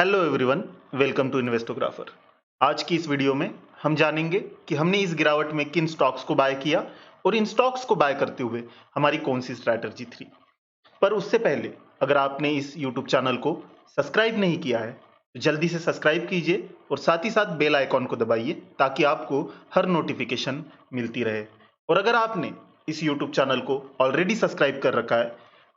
Hello everyone, welcome to Investographer. आज की इस वीडियो में हम जानेंगे कि हमने इस गिरावट में किन स्टॉक्स को बाय किया और इन स्टॉक्स को बाय करते हुए हमारी कौन सी स्ट्रैटेजी थी। पर उससे पहले अगर आपने इस यूट्यूब चैनल को सब्सक्राइब नहीं किया है तो जल्दी से सब्सक्राइब कीजिए और साथ ही साथ बेल आइकॉन को दबाइए ताकि आपको हर नोटिफिकेशन मिलती रहे। और अगर आपने इस यूट्यूब चैनल को ऑलरेडी सब्सक्राइब कर रखा है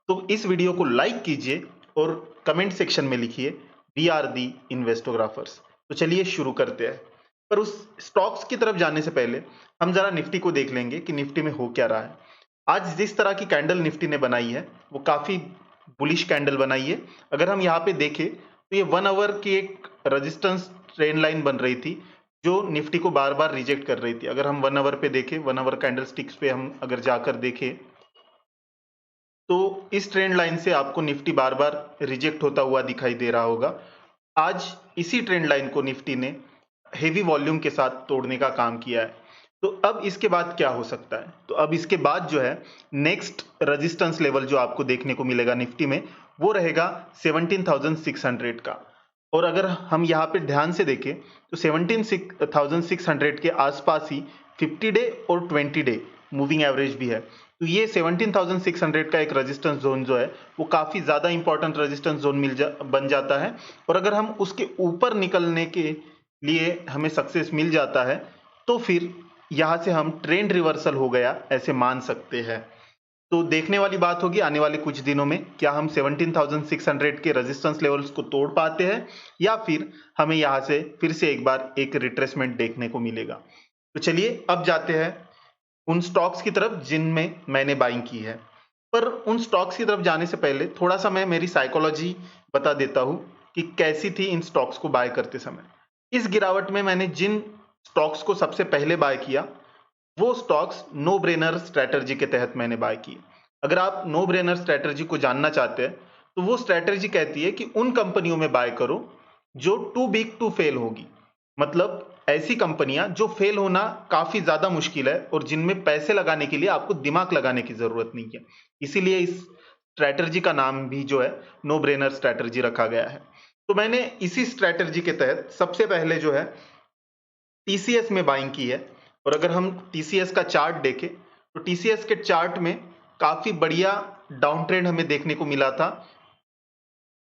तो इस वीडियो को लाइक कीजिए और कमेंट सेक्शन में लिखिए वी आर दी इन्वेस्टोग्राफर्स। तो चलिए शुरू करते हैं। पर उस स्टॉक्स की तरफ जाने से पहले हम जरा निफ्टी को देख लेंगे कि निफ्टी में हो क्या रहा है। आज जिस तरह की कैंडल निफ्टी ने बनाई है वो काफी बुलिश कैंडल बनाई है। अगर हम यहाँ पे देखें तो ये 1 आवर की एक रेजिस्टेंस ट्रेंड लाइन बन रही थी जो निफ्टी को बार बार रिजेक्ट कर रही थी। अगर हम 1 आवर पे देखें, 1 आवर कैंडल स्टिक्स पे हम अगर जाकर देखें तो इस ट्रेंड लाइन से आपको निफ्टी बार बार रिजेक्ट होता हुआ दिखाई दे रहा होगा। आज इसी ट्रेंड लाइन को निफ्टी ने हेवी वॉल्यूम के साथ तोड़ने का काम किया है। तो अब इसके बाद क्या हो सकता है? तो अब इसके बाद जो है नेक्स्ट रेजिस्टेंस लेवल जो आपको देखने को मिलेगा निफ्टी में वो रहेगा 17,600 का। और अगर हम यहाँ पे ध्यान से देखें तो 17,600 के आसपास ही 50 डे और 20 डे मूविंग एवरेज भी है। तो ये 17,600 का एक रेजिस्टेंस जोन जो है वो काफी ज्यादा इंपॉर्टेंट रेजिस्टेंस जोन बन जाता है। और अगर हम उसके ऊपर निकलने के लिए हमें सक्सेस मिल जाता है तो फिर यहां से हम ट्रेंड रिवर्सल हो गया ऐसे मान सकते हैं। तो देखने वाली बात होगी आने वाले कुछ दिनों में क्या हम 17,600 के रेजिस्टेंस लेवल्स को तोड़ पाते हैं या फिर हमें यहां से फिर से एक बार एक रिट्रेसमेंट देखने को मिलेगा। तो चलिए अब जाते हैं उन स्टॉक्स की तरफ जिनमें मैंने बाइंग की है। पर उन स्टॉक्स की तरफ जाने से पहले थोड़ा सा मैं मेरी साइकोलॉजी बता देता हूं कि कैसी थी इन स्टॉक्स को बाय करते समय। इस गिरावट में मैंने जिन स्टॉक्स को सबसे पहले बाय किया वो स्टॉक्स नो ब्रेनर स्ट्रैटेजी के तहत मैंने बाय किए। अगर आप नो ब्रेनर स्ट्रैटेजी को जानना चाहते हैं तो वो स्ट्रैटेजी कहती है कि उन कंपनियों में बाय करो जो टू बिग टू फेल होगी। मतलब ऐसी कंपनियां जो फेल होना काफी ज्यादा मुश्किल है और जिनमें पैसे लगाने के लिए आपको दिमाग लगाने की जरूरत नहीं है। इसीलिए इस स्ट्रैटेजी का नाम भी जो है नो ब्रेनर स्ट्रैटेजी रखा गया है। तो मैंने इसी स्ट्रैटेजी के तहत सबसे पहले जो है टीसीएस में बाइंग की है। और अगर हम टीसीएस का चार्ट देखें तो टीसीएस के चार्ट में काफी बढ़िया डाउन ट्रेंड हमें देखने को मिला था।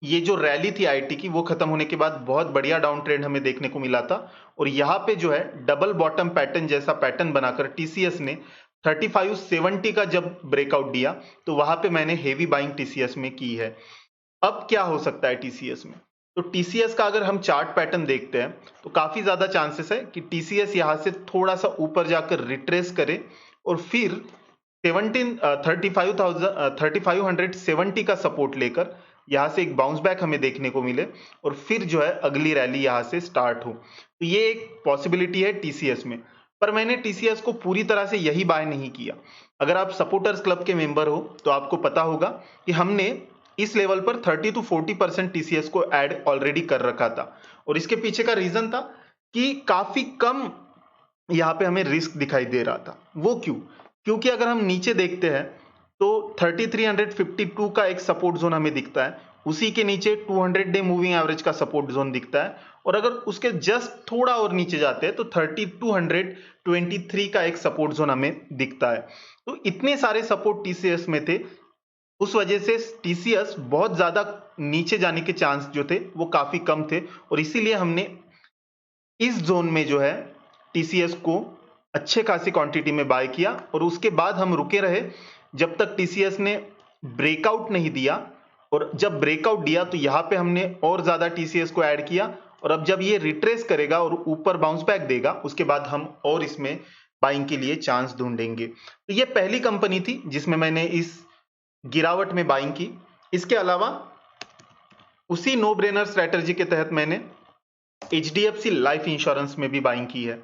ये जो रैली थी आईटी की वो खत्म होने के बाद बहुत बढ़िया डाउन ट्रेंड हमें देखने को मिला था। और यहाँ पे जो है डबल बॉटम पैटर्न जैसा पैटर्न बनाकर टीसीएस ने 3570 का जब ब्रेकआउट दिया तो वहां पे मैंने हेवी बाइंग टीसीएस में की है। अब क्या हो सकता है टीसीएस में? तो टीसीएस का अगर हम चार्ट पैटर्न देखते हैं तो काफी ज्यादा चांसेस है कि टीसीएस यहां से थोड़ा सा ऊपर जाकर रिट्रेस करे और फिर 3570 का सपोर्ट लेकर यहां से एक बाउंस बैक हमें देखने को मिले और फिर जो है अगली रैली यहां से स्टार्ट हो। तो ये एक पॉसिबिलिटी है टीसीएस में। पर मैंने टीसीएस को पूरी तरह से यही बाय नहीं किया। अगर आप सपोर्टर्स क्लब के मेंबर हो तो आपको पता होगा कि हमने इस लेवल पर 30 to 40% टीसीएस को ऐड ऑलरेडी कर रखा था। और इसके पीछे का रीजन था कि काफी कम यहाँ पे हमें रिस्क दिखाई दे रहा था। वो क्यों? क्योंकि अगर हम नीचे देखते हैं तो 3352 का एक सपोर्ट जोन हमें दिखता है, उसी के नीचे 200 डे मूविंग एवरेज का सपोर्ट जोन दिखता है और अगर उसके जस्ट थोड़ा और नीचे जाते हैं तो 3223 का एक सपोर्ट जोन हमें दिखता है। तो इतने सारे सपोर्ट टीसीएस में थे, उस वजह से टीसीएस बहुत ज्यादा नीचे जाने के चांस जो थे वो काफी कम थे और इसीलिए हमने इस जोन में जो है टीसीएस को अच्छे खासी क्वांटिटी में बाय किया और उसके बाद हम रुके रहे जब तक टीसीएस ने ब्रेकआउट नहीं दिया। और जब ब्रेकआउट दिया तो यहां पे हमने और ज्यादा टीसीएस को ऐड किया और अब जब ये रिट्रेस करेगा और ऊपर बाउंस बैक देगा उसके बाद हम और इसमें बाइंग के लिए चांस ढूंढेंगे। तो ये पहली कंपनी थी जिसमें मैंने इस गिरावट में बाइंग की। इसके अलावा उसी नो ब्रेनर स्ट्रेटजी के तहत मैंने एचडीएफसी लाइफ इंश्योरेंस में भी बाइंग की है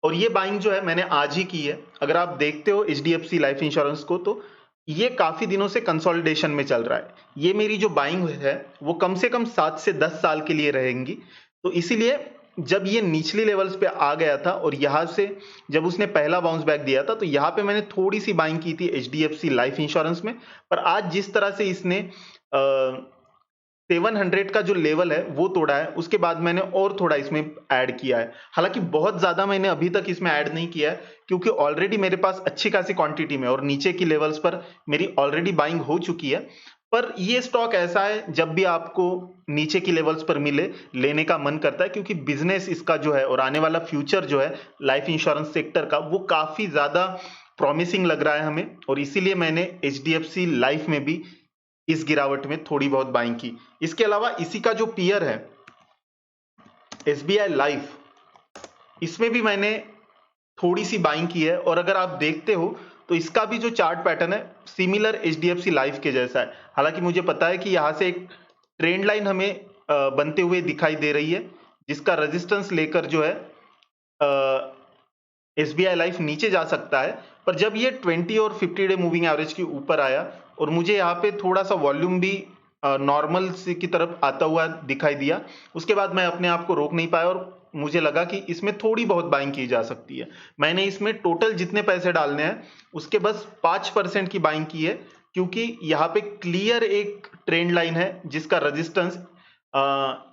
और ये बाइंग जो है मैंने आज ही की है। अगर आप देखते हो एचडीएफसी लाइफ इंश्योरेंस को तो ये काफी दिनों से कंसोलिडेशन में चल रहा है। ये मेरी जो बाइंग है वो कम से कम 7 से 10 साल के लिए रहेंगी। तो इसीलिए जब ये निचली लेवल्स पे आ गया था और यहां से जब उसने पहला बाउंस बैक दिया था तो यहां पे मैंने थोड़ी सी बाइंग की थी एचडीएफसी लाइफ इंश्योरेंस में। पर आज जिस तरह से इसने 700 का जो लेवल है वो तोड़ा है, उसके बाद मैंने और थोड़ा इसमें ऐड किया है। हालांकि बहुत ज्यादा मैंने अभी तक इसमें ऐड नहीं किया है, क्योंकि ऑलरेडी मेरे पास अच्छी खासी क्वांटिटी में और नीचे की लेवल्स पर मेरी ऑलरेडी बाइंग हो चुकी है। पर ये स्टॉक ऐसा है, जब भी आपको नीचे की लेवल्स पर मिले लेने का मन करता है, क्योंकि बिजनेस इसका जो है और आने वाला फ्यूचर जो है लाइफ इंश्योरेंस सेक्टर का, वो काफी ज्यादा प्रॉमिसिंग लग रहा है हमें, और इसीलिए मैंने एचडीएफसी लाइफ में भी इस गिरावट में थोड़ी बहुत बाइंग की। इसके अलावा इसी का जो पीयर है एसबीआई लाइफ, इसमें भी मैंने थोड़ी सी बाइंग की है, और अगर आप देखते हो तो इसका भी जो चार्ट पैटर्न है सिमिलर एचडीएफसी लाइफ के जैसा है। हालांकि मुझे पता है कि यहां से एक ट्रेंड लाइन हमें बनते हुए दिखाई दे रही है, जिसका रेजिस्टेंस लेकर जो है एसबीआई लाइफ नीचे जा सकता है। पर जब ये 20 और 50 डे मूविंग एवरेज के ऊपर आया और मुझे यहाँ पे थोड़ा सा वॉल्यूम भी नॉर्मल की तरफ आता हुआ दिखाई दिया, उसके बाद मैं अपने आप को रोक नहीं पाया और मुझे लगा कि इसमें थोड़ी बहुत बाइंग की जा सकती है। मैंने इसमें टोटल जितने पैसे डालने हैं उसके बस 5% की बाइंग की है, क्योंकि यहाँ पे क्लियर एक ट्रेंड लाइन है जिसका रेजिस्टेंस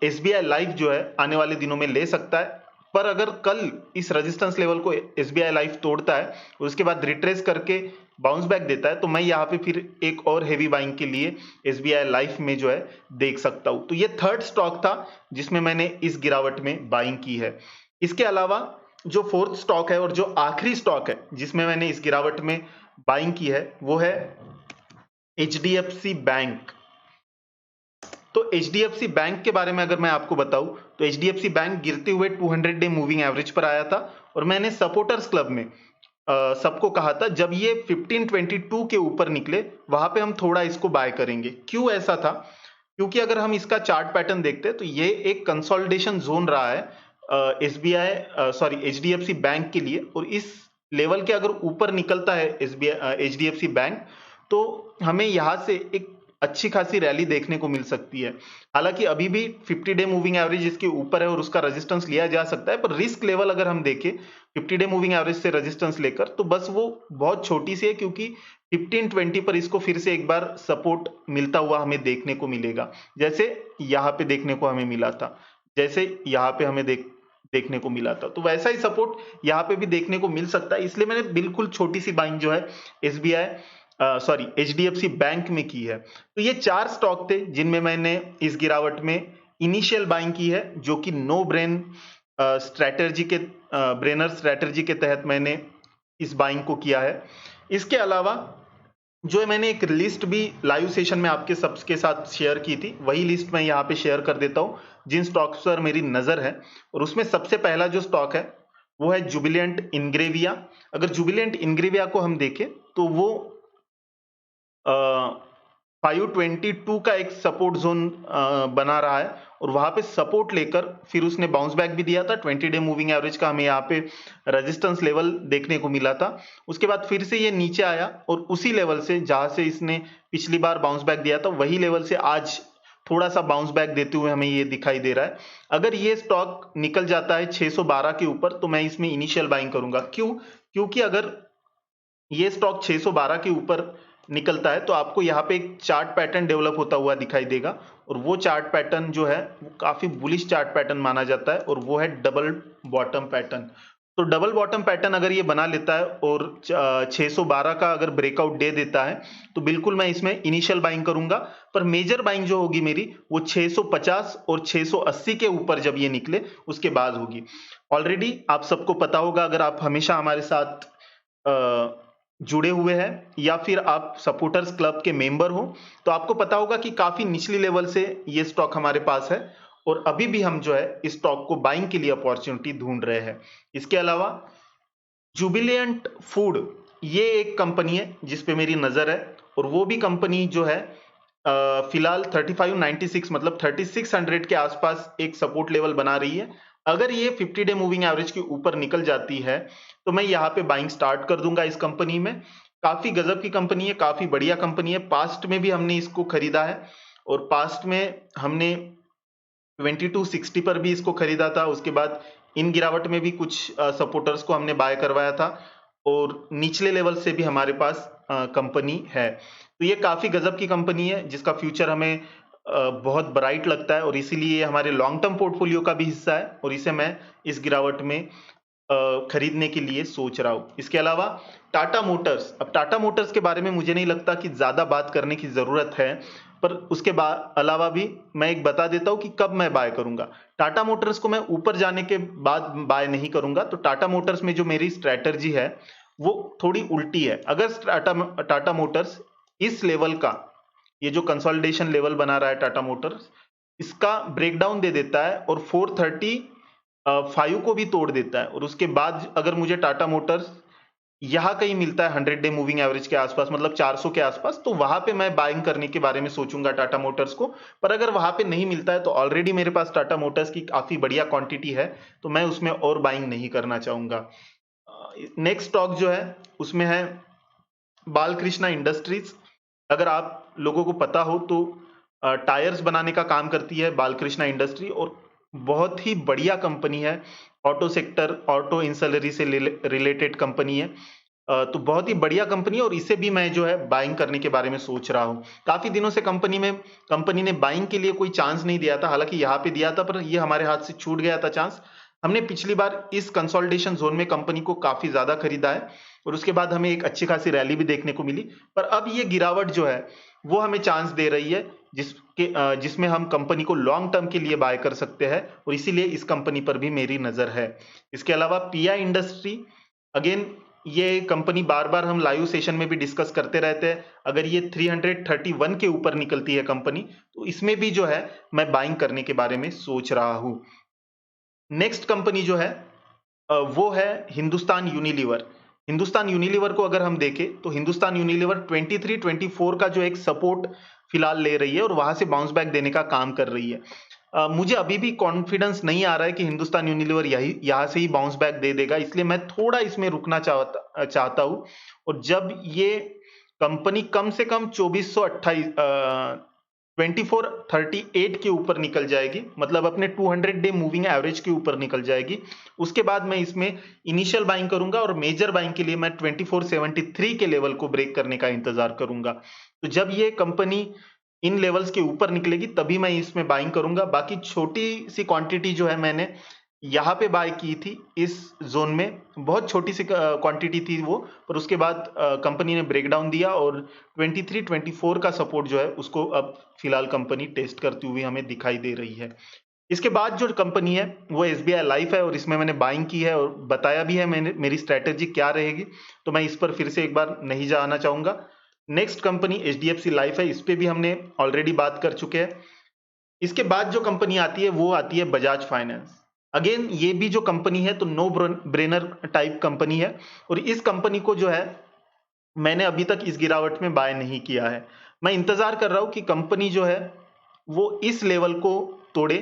एसबीआई लाइफ जो है आने वाले दिनों में ले सकता है। पर अगर कल इस रेजिस्टेंस लेवल को एसबीआई लाइफ तोड़ता है और उसके बाद रिट्रेस करके बाउंस बैक देता है, तो मैं यहाँ पे फिर एक और हेवी बाइंग के लिए एसबीआई लाइफ में जो है देख सकता हूं। तो ये थर्ड स्टॉक था जिसमें मैंने इस गिरावट में बाइंग की है। इसके अलावा जो फोर्थ स्टॉक है और जो आखिरी स्टॉक है जिसमें मैंने इस गिरावट में बाइंग की है वो है एचडीएफसी बैंक। तो एचडीएफसी बैंक के बारे में अगर मैं आपको बताऊं तो एचडीएफसी बैंक गिरते हुए 200 डे मूविंग एवरेज पर आया था, और मैंने सपोर्टर्स क्लब में सबको कहा था जब ये 1522 के ऊपर निकले वहां पे हम थोड़ा इसको बाय करेंगे। क्यों ऐसा था? क्योंकि अगर हम इसका चार्ट पैटर्न देखते हैं तो ये एक कंसोलिडेशन जोन रहा है एचडीएफसी बैंक के लिए, और इस लेवल के अगर ऊपर निकलता है एचडीएफसी बैंक तो हमें यहां से एक अच्छी खासी रैली देखने को मिल सकती है। हालांकि अभी भी 50 डे मूविंग एवरेज इसके ऊपर है और उसका रेजिस्टेंस लिया जा सकता है, पर रिस्क लेवल अगर हम देखें 50 डे मूविंग एवरेज से रेजिस्टेंस लेकर तो बस वो बहुत छोटी सी है, क्योंकि 1520 पर इसको फिर से एक बार सपोर्ट मिलता हुआ हमें देखने को मिलेगा, जैसे यहाँ पे देखने को हमें मिला था, जैसे यहाँ पे हमें देखने को मिला था, तो वैसा ही सपोर्ट यहाँ पे भी देखने को मिल सकता है। इसलिए मैंने बिल्कुल छोटी सी बाइंग जो है एचडीएफसी बैंक में की है। तो ये चार स्टॉक थे जिनमें मैंने इस गिरावट में इनिशियल बाइंग की है, जो कि नो ब्रेन ब्रेनर स्ट्रेटजी के तहत मैंने इस बाइंग को किया है। इसके अलावा जो है मैंने एक लिस्ट भी लाइव सेशन में आपके सबके साथ शेयर की थी, वही लिस्ट मैं यहाँ पे शेयर कर देता हूँ जिन स्टॉक्स पर मेरी नजर है। और उसमें सबसे पहला जो स्टॉक है वो है जुबिलेंट इंग्रेविया। अगर जुबिलेंट इंग्रेविया को हम देखें तो वो 522 का एक सपोर्ट जोन बना रहा है, और वहां पे सपोर्ट लेकर फिर उसने बाउंस बैक भी दिया था। 20 डे मूविंग एवरेज का हमें यहाँ पे रेजिस्टेंस लेवल देखने को मिला था। उसके बाद फिर से ये नीचे आया और उसी लेवल से जहां से इसने पिछली बार बाउंस बैक दिया था वही लेवल से आज थोड़ा सा बाउंस बैक देते हुए हमें ये दिखाई दे रहा है। अगर ये स्टॉक निकल जाता है 612 के ऊपर तो मैं इसमें इनिशियल बाइंग करूंगा। क्यों? क्योंकि अगर ये स्टॉक 612 के ऊपर निकलता है तो आपको यहाँ पे एक चार्ट पैटर्न डेवलप होता हुआ दिखाई देगा, और वो चार्ट पैटर्न जो है वो काफी बुलिश चार्ट पैटर्न माना जाता है, और वो है डबल बॉटम पैटर्न। तो डबल बॉटम पैटर्न अगर ये बना लेता है और 612 का अगर ब्रेकआउट दे देता है तो बिल्कुल मैं इसमें इनिशियल बाइंग करूंगा। पर मेजर बाइंग जो होगी मेरी वो 650 और 680 के ऊपर जब ये निकले उसके बाद होगी। ऑलरेडी आप सबको पता होगा, अगर आप हमेशा हमारे साथ जुड़े हुए हैं या फिर आप सपोर्टर्स क्लब के मेंबर हो, तो आपको पता होगा कि काफी निचली लेवल से ये स्टॉक हमारे पास है, और अभी भी हम जो है इस स्टॉक को बाइंग के लिए अपॉर्चुनिटी ढूंढ रहे हैं। इसके अलावा जुबिलियंट फूड ये एक कंपनी है जिसपे मेरी नजर है, और वो भी कंपनी जो है फिलहाल 3596 मतलब 3600 के आसपास एक सपोर्ट लेवल बना रही है। अगर ये 50 डे मूविंग एवरेज के ऊपर निकल जाती है तो मैं यहाँ पे बाइंग स्टार्ट कर दूंगा इस कंपनी में। काफी गजब की कंपनी है, काफी बढ़िया कंपनी है। पास्ट में भी हमने इसको खरीदा है, और पास्ट में हमने 2260 पर भी इसको खरीदा था। उसके बाद इन गिरावट में भी कुछ सपोर्टर्स को हमने बाय करवाया था, और निचले लेवल से भी हमारे पास कंपनी है। तो ये काफी गजब की कंपनी है जिसका फ्यूचर हमें बहुत ब्राइट लगता है और इसीलिए ये हमारे लॉन्ग टर्म पोर्टफोलियो का भी हिस्सा है और इसे मैं इस गिरावट में खरीदने के लिए सोच रहा हूं। इसके अलावा टाटा मोटर्स, अब टाटा मोटर्स के बारे में मुझे नहीं लगता कि ज्यादा बात करने की जरूरत है, पर उसके अलावा भी मैं एक बता देता हूं कि कब मैं बाय करूंगा। टाटा मोटर्स को मैं ऊपर जाने के बाद बाय नहीं करूंगा। तो टाटा मोटर्स में जो मेरी स्ट्रैटेजी है वो थोड़ी उल्टी है। अगर टाटा मोटर्स इस लेवल का, ये जो कंसोलिडेशन लेवल बना रहा है टाटा मोटर्स, इसका ब्रेकडाउन दे देता है और 435 को भी तोड़ देता है और उसके बाद अगर मुझे टाटा मोटर्स यहां कहीं मिलता है 100 डे मूविंग एवरेज के आसपास, मतलब 400 के आसपास, तो वहां पे मैं बाइंग करने के बारे में सोचूंगा टाटा मोटर्स को। पर अगर वहां पे नहीं मिलता है तो ऑलरेडी मेरे पास टाटा मोटर्स की काफी बढ़िया क्वांटिटी है, तो मैं उसमें और बाइंग नहीं करना चाहूंगा। नेक्स्ट स्टॉक जो है उसमें है बालकृष्णा इंडस्ट्रीज। अगर आप लोगों को पता हो तो टायर्स बनाने का काम करती है बालकृष्णा इंडस्ट्री और बहुत ही बढ़िया कंपनी है। ऑटो सेक्टर, ऑटो इंसलरी से रिलेटेड कंपनी है। तो बहुत ही बढ़िया कंपनी है और इसे भी मैं जो है बाइंग करने के बारे में सोच रहा हूँ। काफी दिनों से कंपनी ने बाइंग के लिए कोई चांस नहीं दिया था, हालांकि यहाँ पे दिया था पर ये हमारे हाथ से छूट गया था चांस। हमने पिछली बार इस कंसोलिडेशन जोन में कंपनी को काफी ज्यादा खरीदा है और उसके बाद हमें एक अच्छी खासी रैली भी देखने को मिली। पर अब ये गिरावट जो है वो हमें चांस दे रही है जिसमें हम कंपनी को लॉन्ग टर्म के लिए बाय कर सकते हैं और इसीलिए इस कंपनी पर भी मेरी नजर है। इसके अलावा पीआई इंडस्ट्री, अगेन ये कंपनी बार बार हम लाइव सेशन में भी डिस्कस करते रहते हैं। अगर ये 331 के ऊपर निकलती है कंपनी तो इसमें भी जो है मैं बाइंग करने के बारे में सोच रहा हूं। नेक्स्ट कंपनी जो है वो है हिंदुस्तान यूनिलीवर। हिंदुस्तान यूनिलीवर को अगर हम देखें तो हिंदुस्तान यूनिलीवर 23-24 का जो एक सपोर्ट फिलहाल ले रही है और वहां से बाउंस बैक देने का काम कर रही है। मुझे अभी भी कॉन्फिडेंस नहीं आ रहा है कि हिंदुस्तान यूनिलीवर यहां से ही बाउंस बैक दे देगा, इसलिए मैं थोड़ा इसमें रुकना चाहता हूं। और जब ये कंपनी कम से कम 2438 के ऊपर निकल जाएगी, मतलब अपने 200 डे मूविंग एवरेज के ऊपर निकल जाएगी, उसके बाद मैं इसमें इनिशियल बाइंग करूंगा और मेजर बाइंग के लिए मैं 2473 के लेवल को ब्रेक करने का इंतजार करूंगा। तो जब ये कंपनी इन लेवल्स के ऊपर निकलेगी तभी मैं इसमें बाइंग करूंगा। बाकी छोटी सी क्वांटिटी जो है मैंने यहाँ पे बाय की थी इस जोन में, बहुत छोटी सी क्वांटिटी थी वो, पर उसके बाद कंपनी ने ब्रेकडाउन दिया और 23-24 का सपोर्ट जो है उसको अब फिलहाल कंपनी टेस्ट करती हुई हमें दिखाई दे रही है। इसके बाद जो कंपनी है वो एसबीआई लाइफ है और इसमें मैंने बाइंग की है और बताया भी है मैंने मेरी स्ट्रैटेजी क्या रहेगी, तो मैं इस पर फिर से एक बार नहीं जाना चाहूंगा। नेक्स्ट कंपनी एचडीएफसी लाइफ है, इस पे भी हमने ऑलरेडी बात कर चुके हैं। इसके बाद जो कंपनी आती है वो आती है बजाज फाइनेंस। अगेन ये भी जो कंपनी है तो नो ब्रेनर टाइप कंपनी है और इस कंपनी को जो है मैंने अभी तक इस गिरावट में बाय नहीं किया है। मैं इंतजार कर रहा हूं कि कंपनी जो है वो इस लेवल को तोड़े,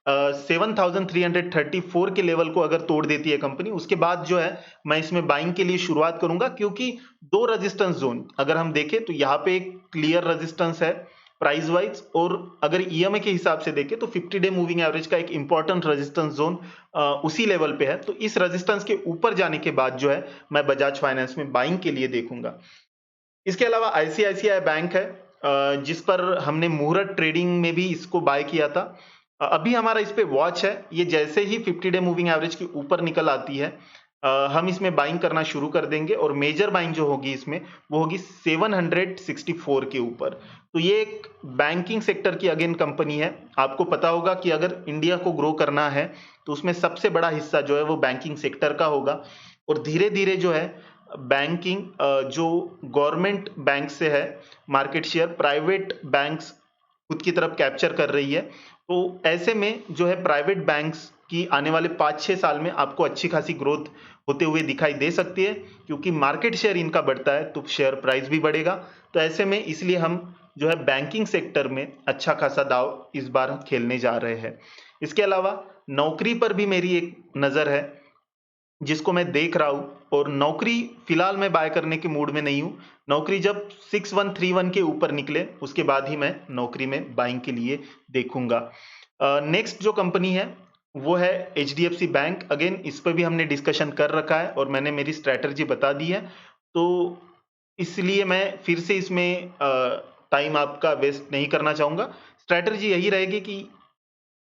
7334 के लेवल को अगर तोड़ देती है कंपनी, उसके बाद जो है मैं इसमें बाइंग के लिए शुरुआत करूंगा। क्योंकि दो रेजिस्टेंस जोन अगर हम देखें तो यहाँ पे एक क्लियर रेजिस्टेंस है प्राइस वाइज, और अगर ईएमए के हिसाब से देखें तो 50 डे मूविंग एवरेज का एक इंपॉर्टेंट रेजिस्टेंस जोन उसी लेवल पे है। तो इस रेजिस्टेंस के ऊपर जाने के बाद जो है मैं बजाज फाइनेंस में बाइंग के लिए देखूंगा। इसके अलावा आईसीआईसीआई बैंक है, जिस पर हमने मुहूर्त ट्रेडिंग में भी इसको बाय किया था। अभी हमारा इस पे वॉच है, ये जैसे ही 50 डे मूविंग एवरेज के ऊपर निकल आती है हम इसमें बाइंग करना शुरू कर देंगे और मेजर बाइंग जो होगी इसमें वो होगी 764 के ऊपर। तो ये एक बैंकिंग सेक्टर की अगेन कंपनी है। आपको पता होगा कि अगर इंडिया को ग्रो करना है तो उसमें सबसे बड़ा हिस्सा जो है वो बैंकिंग सेक्टर का होगा और धीरे धीरे जो है बैंकिंग जो गवर्नमेंट बैंक से है मार्केट शेयर प्राइवेट बैंक्स खुद की तरफ कैप्चर कर रही है। तो ऐसे में जो है प्राइवेट बैंक्स की आने वाले 5-6 साल में आपको अच्छी खासी ग्रोथ होते हुए दिखाई दे सकती है, क्योंकि मार्केट शेयर इनका बढ़ता है तो शेयर प्राइस भी बढ़ेगा। तो ऐसे में इसलिए हम जो है बैंकिंग सेक्टर में अच्छा खासा दाव इस बार खेलने जा रहे हैं। इसके अलावा नौकरी पर भी मेरी एक नजर है जिसको मैं देख रहा हूं, और नौकरी फिलहाल मैं बाय करने के मूड में नहीं हूं। नौकरी जब 6131 के ऊपर निकले उसके बाद ही मैं नौकरी में बाइंग के लिए देखूंगा। नेक्स्ट जो कंपनी है वो है एचडीएफसी बैंक। अगेन इस पर भी हमने डिस्कशन कर रखा है और मैंने मेरी स्ट्रैटेजी बता दी है, तो इसलिए मैं फिर से इसमें टाइम आपका वेस्ट नहीं करना चाहूंगा। स्ट्रैटेजी यही रहेगी कि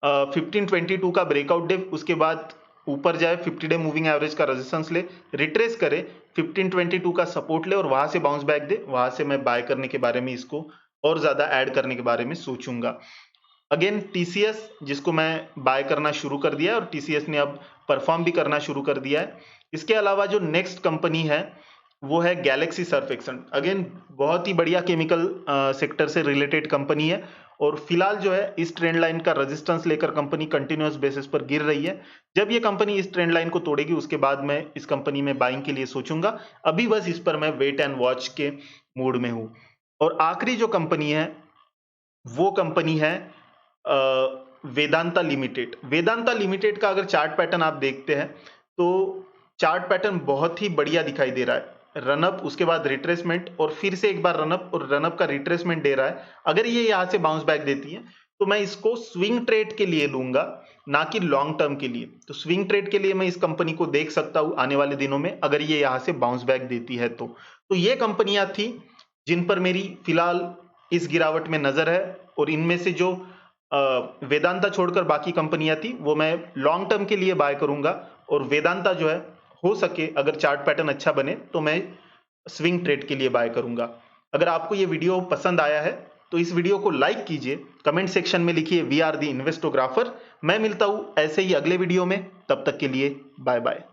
1522 का ब्रेकआउट डे, उसके बाद ऊपर जाए, 50 डे मूविंग एवरेज का रेजिस्टेंस ले, रिट्रेस करे, 1522 का सपोर्ट ले और वहां से बाउंस बैक दे। वहां से मैं बाय करने के बारे में, इसको और ज्यादा ऐड करने के बारे में सोचूंगा। अगेन टीसीएस, जिसको मैं बाय करना शुरू कर दिया है और टीसीएस ने अब परफॉर्म भी करना शुरू कर दिया है। इसके अलावा जो नेक्स्ट कंपनी है वो है गैलेक्सी सर्फेक्सेंट। अगेन बहुत ही बढ़िया केमिकल सेक्टर से रिलेटेड कंपनी है और फिलहाल जो है इस ट्रेंड लाइन का रेजिस्टेंस लेकर कंपनी कंटिन्यूअस बेसिस पर गिर रही है। जब ये कंपनी इस ट्रेंड लाइन को तोड़ेगी उसके बाद मैं इस कंपनी में बाइंग के लिए सोचूंगा। अभी बस इस पर मैं वेट एंड वॉच के मूड में हूं। और आखिरी जो कंपनी है वो कंपनी है वेदांता लिमिटेड। वेदांता लिमिटेड का अगर चार्ट पैटर्न आप देखते हैं तो चार्ट पैटर्न बहुत ही बढ़िया दिखाई दे रहा है। रनअप, उसके बाद रिट्रेसमेंट और फिर से एक बार रनअप और रनअप का रिट्रेसमेंट दे रहा है। अगर ये यहां से बाउंस बैक देती है तो मैं इसको स्विंग ट्रेड के लिए लूंगा, ना कि लॉन्ग टर्म के लिए। तो स्विंग ट्रेड के लिए मैं इस कंपनी को देख सकता हूं आने वाले दिनों में, अगर ये यहां से बाउंस बैक देती है तो ये कंपनियां थी जिन पर मेरी फिलहाल इस गिरावट में नजर है। और इनमें से जो वेदांता छोड़कर बाकी कंपनियां थी वो मैं लॉन्ग टर्म के लिए बाय करूंगा। और वेदांता जो है, हो सके अगर चार्ट पैटर्न अच्छा बने तो मैं स्विंग ट्रेड के लिए बाय करूंगा। अगर आपको ये वीडियो पसंद आया है तो इस वीडियो को लाइक कीजिए, कमेंट सेक्शन में लिखिए वी आर द इन्वेस्टोग्राफर। मैं मिलता हूं ऐसे ही अगले वीडियो में, तब तक के लिए बाय बाय।